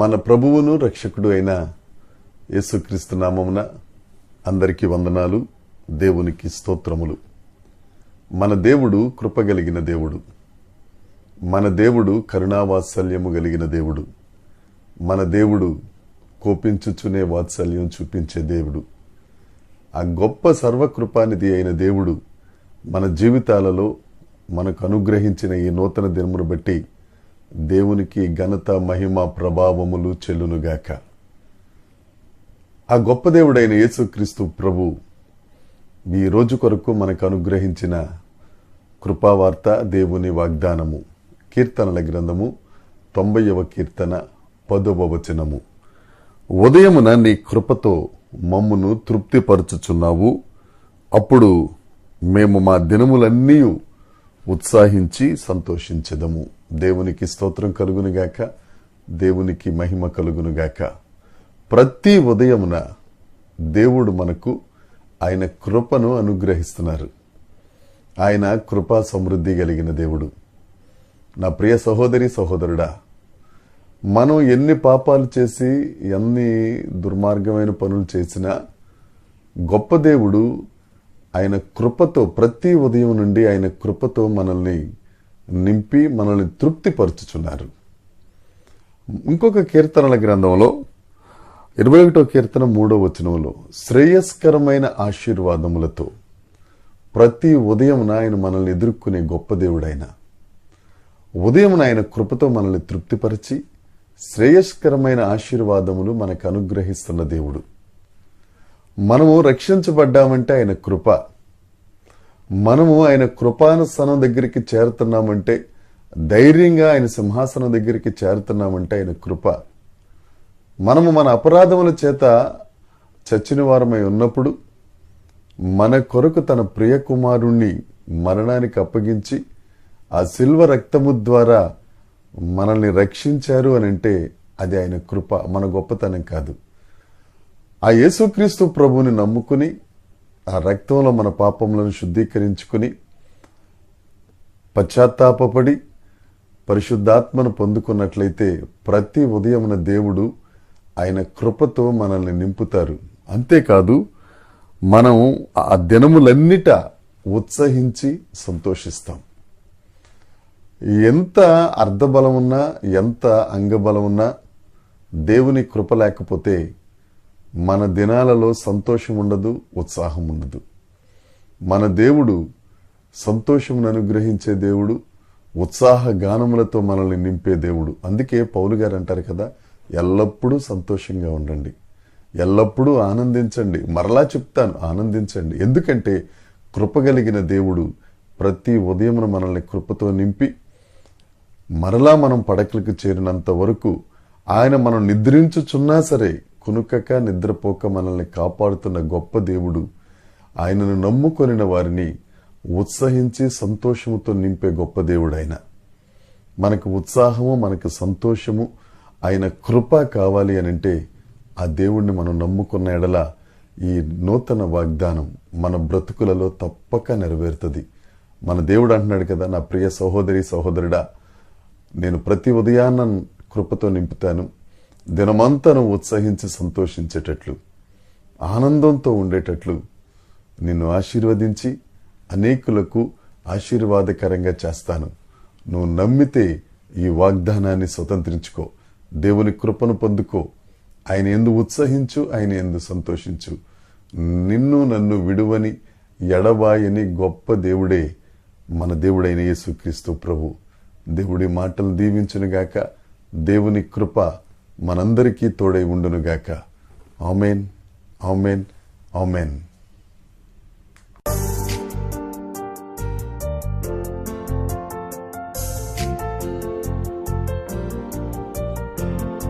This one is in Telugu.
మన ప్రభువును రక్షకుడు అయిన యేసుక్రీస్తు నామమున అందరికీ వందనాలు. దేవునికి స్తోత్రములు. మన దేవుడు కృపగలిగిన దేవుడు. మన దేవుడు కరుణావాత్సల్యము కలిగిన దేవుడు. మన దేవుడు కోపించుచునే వాత్సల్యం చూపించే దేవుడు. ఆ గొప్ప సర్వకృపానిధి అయిన దేవుడు మన జీవితాలలో మనకు అనుగ్రహించిన ఈ నూతన దినమును బట్టి దేవునికి ఘనత, మహిమ, ప్రభావములు చెల్లునుగాక. ఆ గొప్ప దేవుడైన యేసుక్రీస్తు ప్రభు ఈ రోజు కొరకు మనకు అనుగ్రహించిన కృపావార్త, దేవుని వాగ్దానము. కీర్తనల గ్రంథము 90వ కీర్తన 10వ వచనము. ఉదయమున నీ కృపతో మమ్మును తృప్తిపరచుచున్నావు. అప్పుడు మేము మా దినములన్నీ ఉత్సాహించి సంతోషించెదము. దేవునికి స్తోత్రం కలుగునుగాక. దేవునికి మహిమ కలుగునుగాక. ప్రతి ఉదయమున దేవుడు మనకు ఆయన కృపను అనుగ్రహిస్తున్నారు. ఆయన కృపా సమృద్ధి కలిగిన దేవుడు. నా ప్రియ సహోదరి, సహోదరుడా, మనం ఎన్ని పాపాలు చేసి ఎన్ని దుర్మార్గమైన పనులు చేసినా గొప్ప దేవుడు ఆయన కృపతో ప్రతి ఉదయం నుండి ఆయన కృపతో మనల్ని నింపి మనల్ని తృప్తిపరచుచున్నారు. ఇంకొక కీర్తనల గ్రంథంలో 21వ కీర్తన 3వ వచనంలో శ్రేయస్కరమైన ఆశీర్వాదములతో ప్రతి ఉదయమున ఆయన మనల్ని ఎదుర్కొనే గొప్ప దేవుడైన ఉదయమున ఆయన కృపతో మనల్ని తృప్తిపరిచి శ్రేయస్కరమైన ఆశీర్వాదములు మనకు అనుగ్రహిస్తున్న దేవుడు. మనము రక్షించబడ్డామంటే ఆయన కృప. మనము ఆయన కృపానుసనం దగ్గరికి చేరుతున్నామంటే, ధైర్యంగా ఆయన సింహాసనం దగ్గరికి చేరుతున్నామంటే ఆయన కృప. మనము మన అపరాధముల చేత చచ్చిన వారమై ఉన్నప్పుడు మన కొరకు తన ప్రియ కుమారుణ్ణి మరణానికి అప్పగించి ఆ శిల్వ రక్తము ద్వారా మనల్ని రక్షించారు అని అంటే అది ఆయన కృప, మన గొప్పతనం కాదు. ఆ యేసుక్రీస్తు ప్రభువుని నమ్ముకుని ఆ రక్తంలో మన పాపములను శుద్ధీకరించుకుని పశ్చాత్తాపపడి పరిశుద్ధాత్మను పొందుకున్నట్లయితే ప్రతి ఉదయమున దేవుడు ఆయన కృపతో మనల్ని నింపుతారు. అంతేకాదు, మనం ఆ దినములన్నిట ఉత్సహించి సంతోషిస్తాం. ఎంత అర్ధబలమున్నా, ఎంత అంగబలమున్నా దేవుని కృప లేకపోతే మన దినాలలో సంతోషం ఉండదు, ఉత్సాహం ఉండదు. మన దేవుడు సంతోషమును అనుగ్రహించే దేవుడు, ఉత్సాహ గానములతో మనల్ని నింపే దేవుడు. అందుకే పౌలు గారు అంటారు కదా, ఎల్లప్పుడూ సంతోషంగా ఉండండి, ఎల్లప్పుడూ ఆనందించండి. మరలా చెప్తాను, ఆనందించండి. ఎందుకంటే కృపగలిగిన దేవుడు ప్రతి ఉదయమున మనల్ని కృపతో నింపి మరలా మనం పడకలకు చేరినంత వరకు ఆయన మనం నిద్రించుచున్నా సరే కునుకక నిద్రపోక మనల్ని కాపాడుతున్న గొప్ప దేవుడు. ఆయనను నమ్ముకొనిన వారిని ఉత్సహించి సంతోషముతో నింపే గొప్ప దేవుడు ఆయన. మనకు ఉత్సాహము, మనకు సంతోషము, ఆయన కృప కావాలి అని అంటే ఆ దేవుణ్ణి మనం నమ్ముకున్న ఎడల ఈ నూతన వాగ్దానం మన బ్రతుకులలో తప్పక నెరవేరుతుంది. మన దేవుడు అంటున్నాడు కదా, నా ప్రియ సహోదరి, సహోదరుడా, నేను ప్రతి ఉదయాన్న కృపతో నింపుతాను. దినమంతా నువ్వు ఉత్సహించి సంతోషించేటట్లు, ఆనందంతో ఉండేటట్లు నిన్ను ఆశీర్వదించి అనేకులకు ఆశీర్వాదకరంగా చేస్తాను. నువ్వు నమ్మితే ఈ వాగ్దానాన్ని స్వతంత్రించుకో, దేవుని కృపను పొందుకో, ఆయన యందు ఉత్సహించు, ఆయన యందు సంతోషించు. నిన్ను నన్ను విడువని ఎడబాయని గొప్ప దేవుడే మన దేవుడైన యేసుక్రీస్తు ప్రభు. దేవుడి మాటలు దీవించునుగాక. దేవుని కృప మనందరికీ తోడై ఉండునుగాక. ఆమేన్, ఆమేన్, ఆమేన్.